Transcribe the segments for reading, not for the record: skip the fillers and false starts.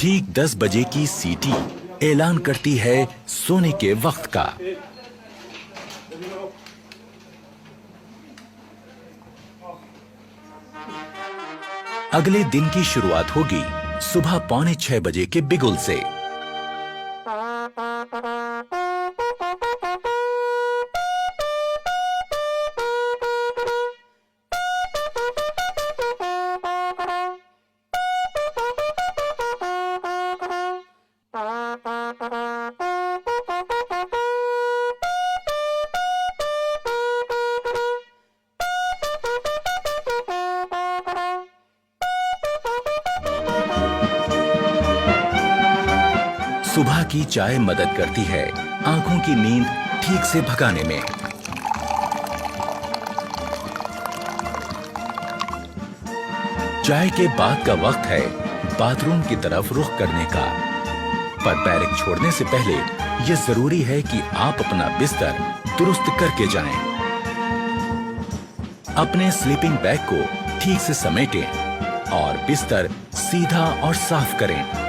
ठीक 10 बजे की सीटी ऐलान करती है सोने के वक्त का। अगले दिन की शुरुआत होगी सुबह 5:45 बजे के बिगुल से। सुबह की चाय मदद करती है आंखों की नींद ठीक से भगाने में। चाय के बाद का वक्त है बाथरूम की तरफ रुख करने का। पर बैरक छोड़ने से पहले यह जरूरी है कि आप अपना बिस्तर दुरुस्त करके जाएं। अपने स्लीपिंग बैग को ठीक से समेटें और बिस्तर सीधा और साफ करें।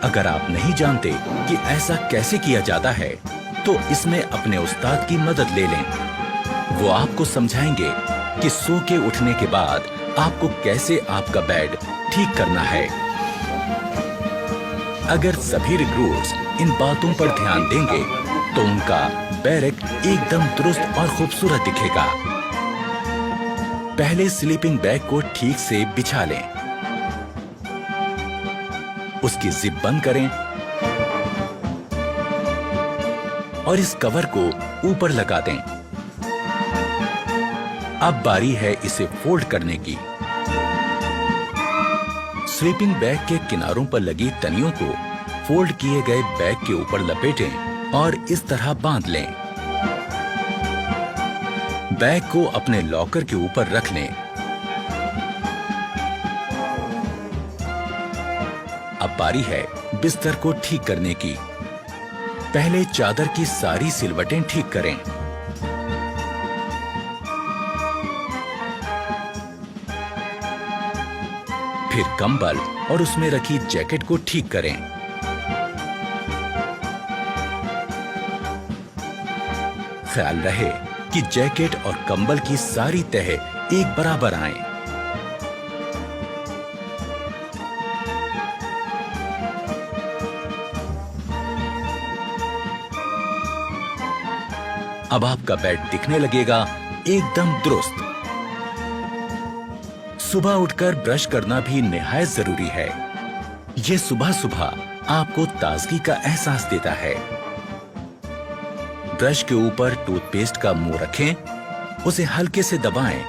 अगर आप नहीं जानते कि ऐसा कैसे किया जाता है, तो इसमें अपने उस्ताद की मदद ले लें। वो आपको समझाएंगे कि सो के उठने के बाद आपको कैसे आपका बेड ठीक करना है। अगर सभी रिक्रूट्स इन बातों पर ध्यान देंगे, तो उनका बैरक एकदम दुरुस्त और खूबसूरत दिखेगा। पहले स्लीपिंग बैग को ठीक से बिछा लें, उसकी जिप बंद करें और इस कवर को ऊपर लगा दें। अब बारी है इसे फोल्ड करने की। स्लीपिंग बैग के किनारों पर लगी तनियों को फोल्ड किए गए बैग के ऊपर लपेटें और इस तरह बांध लें। बैग को अपने लॉकर के ऊपर रख लें। अब बारी है बिस्तर को ठीक करने की। पहले चादर की सारी सिलवटें ठीक करें। फिर कंबल और उसमें रखी जैकेट को ठीक करें। ख्याल रहे कि जैकेट और कंबल की सारी तह एक बराबर आए। अब आपका बेड दिखने लगेगा एकदम दुरुस्त। सुबह उठकर ब्रश करना भी निहायत जरूरी है। ये सुबह सुबह आपको ताजगी का एहसास देता है। ब्रश के ऊपर टूथपेस्ट का मुंह रखें, उसे हल्के से दबाएं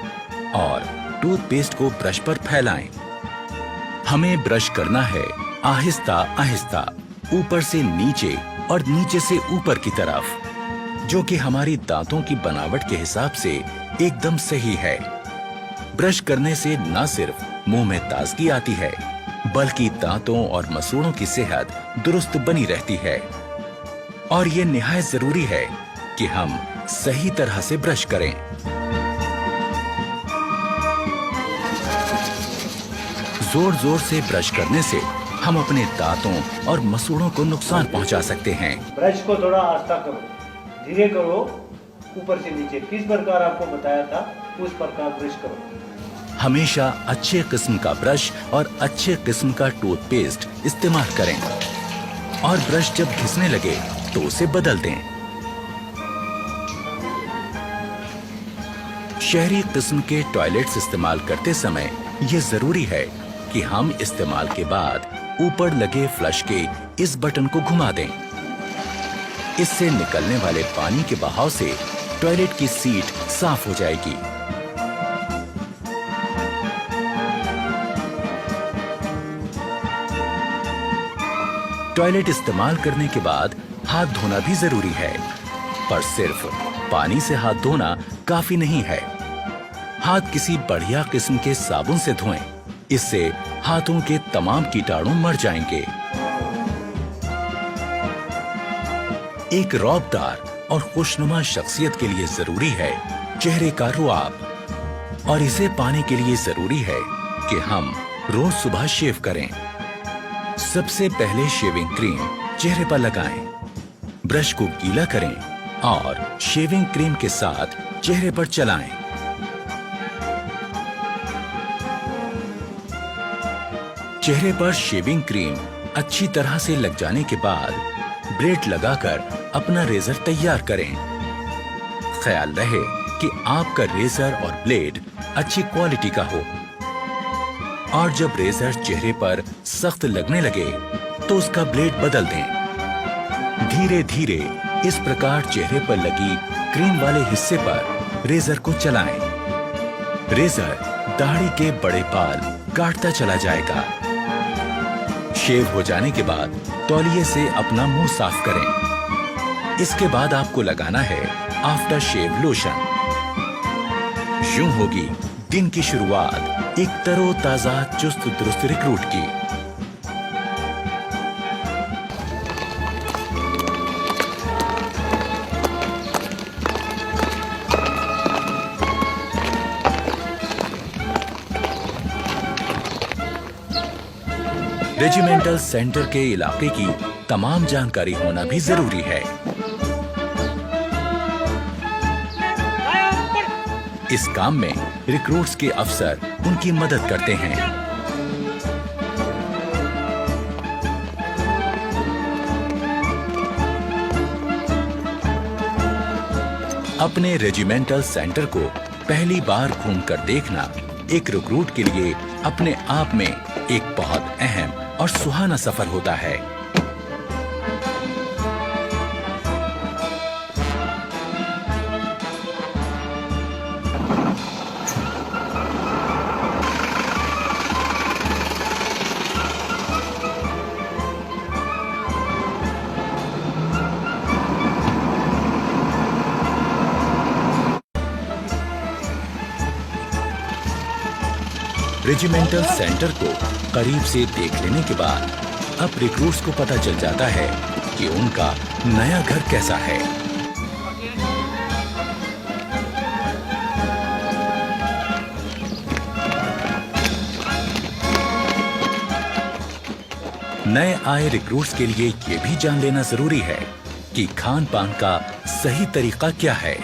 और टूथपेस्ट को ब्रश पर फैलाएं। हमें ब्रश करना है आहिस्ता आहिस्ता, ऊपर से नीचे और नीचे से ऊपर की तरफ, जो कि हमारी दांतों की बनावट के हिसाब से एकदम सही है। ब्रश करने से न सिर्फ मुंह में ताजगी आती है, बल्कि दांतों और मसूड़ों की सेहत दुरुस्त बनी रहती है। और ये निहायत जरूरी है कि हम सही तरह से ब्रश करें। जोर जोर से ब्रश करने से हम अपने दांतों और मसूड़ों को नुकसान पहुंचा सकते हैं। ब्रश को थोड़ा आस्था करो, धीरे करो, ऊपर से नीचे किस प्रकार आपको बताया था उस प्रकार ब्रश करो। हमेशा अच्छे किस्म का ब्रश और अच्छे किस्म का टूथपेस्ट इस्तेमाल करें और ब्रश जब घिसने लगे तो उसे बदल दें। शहरी किस्म के टॉयलेट्स इस्तेमाल करते समय यह जरूरी है कि हम इस्तेमाल के बाद ऊपर लगे फ्लश के इस बटन को घुमा दें। इससे निकलने वाले पानी के बहाव से टॉयलेट की सीट साफ हो जाएगी। टॉयलेट इस्तेमाल करने के बाद हाथ धोना भी जरूरी है, पर सिर्फ पानी से हाथ धोना काफी नहीं है। हाथ किसी बढ़िया किस्म के साबुन से धोएं। इससे हाथों के तमाम कीटाणु मर जाएंगे। एक रौबदार और खुशनुमा शख्सियत के लिए जरूरी है चेहरे का रुआब, और इसे पाने के लिए जरूरी है कि हम रोज सुबह शेव करें। सबसे पहले शेविंग क्रीम चेहरे पर लगाएं, ब्रश को गीला करें और शेविंग क्रीम के साथ चेहरे पर चलाएं। चेहरे पर शेविंग क्रीम अच्छी तरह से लग जाने के बाद ब्लेड लगाकर अपना रेजर तैयार करें। ख्याल रहे कि आपका रेजर और ब्लेड अच्छी क्वालिटी का हो, और जब रेजर चेहरे पर सख्त लगने लगे तो उसका ब्लेड बदल दें। धीरे धीरे इस प्रकार चेहरे पर लगी क्रीम वाले हिस्से पर रेजर को चलाएं। रेजर दाढ़ी के बड़े बाल काटता चला जाएगा। शेव हो जाने के बाद तौलिए से अपना मुंह साफ करें। इसके बाद आपको लगाना है आफ्टर शेव लोशन। यूं होगी दिन की शुरुआत एक तरोताजा चुस्त दुरुस्त रिक्रूट की। रेजिमेंटल सेंटर के इलाके की तमाम जानकारी होना भी जरूरी है। इस काम में रिक्रूट्स के अफसर उनकी मदद करते हैं। अपने रेजिमेंटल सेंटर को पहली बार घूमकर देखना एक रिक्रूट के लिए अपने आप में एक बहुत अहम और सुहाना सफर होता है। रेजिमेंटल सेंटर को करीब से देख लेने के बाद अब रिक्रूट्स को पता चल जाता है कि उनका नया घर कैसा है। नए आए रिक्रूट्स के लिए ये भी जान लेना जरूरी है कि खान पान का सही तरीका क्या है।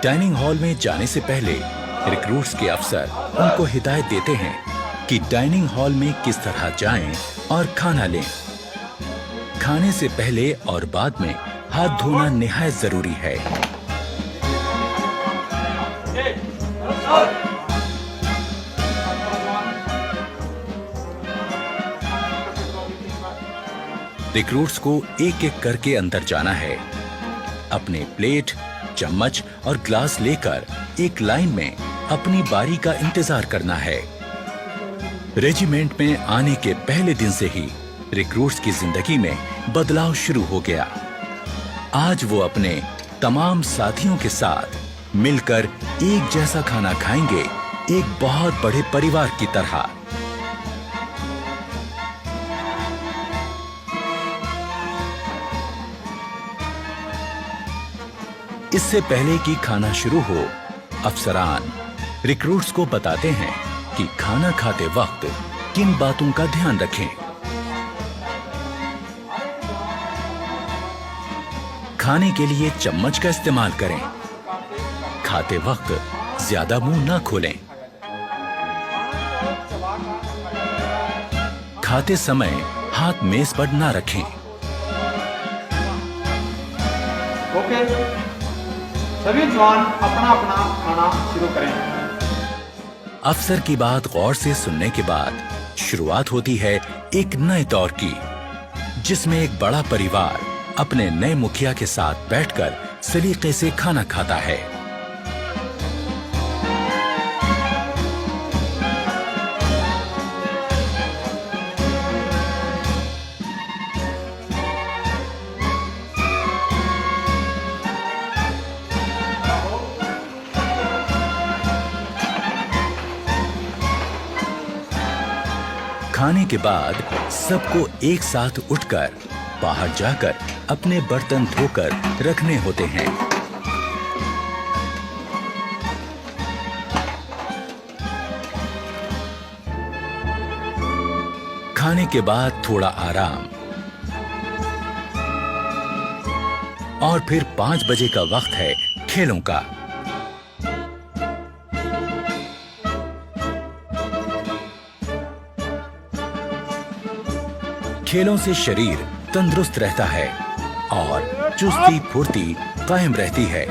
डाइनिंग हॉल में जाने से पहले रिक्रूट्स के अफसर उनको हिदायत देते हैं कि डाइनिंग हॉल में किस तरह जाएं और खाना लें। खाने से पहले और बाद में हाथ धोना निहायत जरूरी है। रिक्रूट्स को एक एक करके अंदर जाना है। अपने प्लेट, चम्मच और ग्लास लेकर एक लाइन में अपनी बारी का इंतजार करना है। रेजिमेंट में आने के पहले दिन से ही रिक्रूट्स की जिंदगी में बदलाव शुरू हो गया। आज वो अपने तमाम साथियों के साथ मिलकर एक जैसा खाना खाएंगे, एक बहुत बड़े परिवार की तरह। इससे पहले कि खाना शुरू हो, अफसरान रिक्रूट्स को बताते हैं कि खाना खाते वक्त किन बातों का ध्यान रखें। खाने के लिए चम्मच का इस्तेमाल करें। खाते वक्त ज्यादा मुंह ना खोलें। खाते समय हाथ मेज पर ना रखें। ओके, सभी जवान अपना अपना खाना शुरू करें। अफसर की बात गौर से सुनने के बाद शुरुआत होती है एक नए दौर की, जिसमें एक बड़ा परिवार अपने नए मुखिया के साथ बैठकर सलीके से खाना खाता है। खाने के बाद सबको एक साथ उठकर बाहर जाकर अपने बर्तन धोकर रखने होते हैं। खाने के बाद थोड़ा आराम और फिर 5 बजे का वक्त है खेलों का। खेलों से शरीर तंदुरुस्त रहता है और चुस्ती फुर्ती कायम रहती है।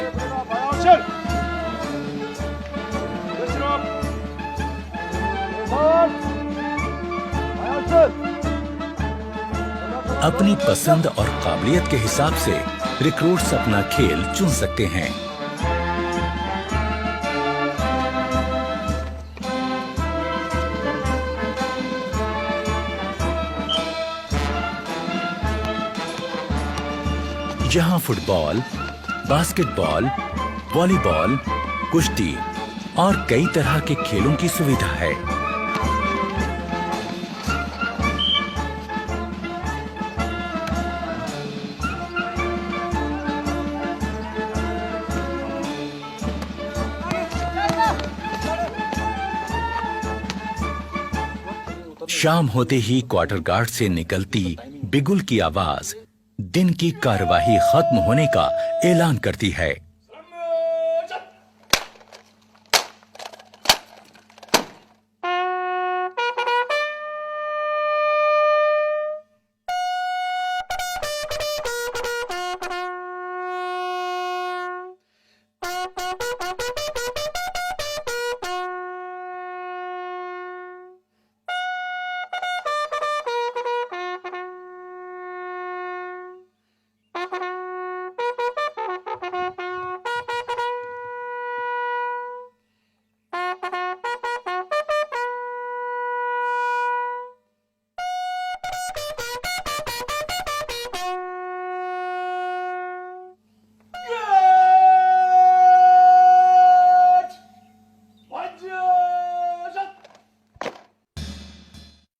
अपनी पसंद और काबिलियत के हिसाब से रिक्रूट्स अपना खेल चुन सकते हैं। यहाँ फुटबॉल, बास्केटबॉल, वॉलीबॉल, कुश्ती और कई तरह के खेलों की सुविधा है। शाम होते ही क्वार्टर गार्ड से निकलती बिगुल की आवाज दिन की कार्यवाही खत्म होने का ऐलान करती है।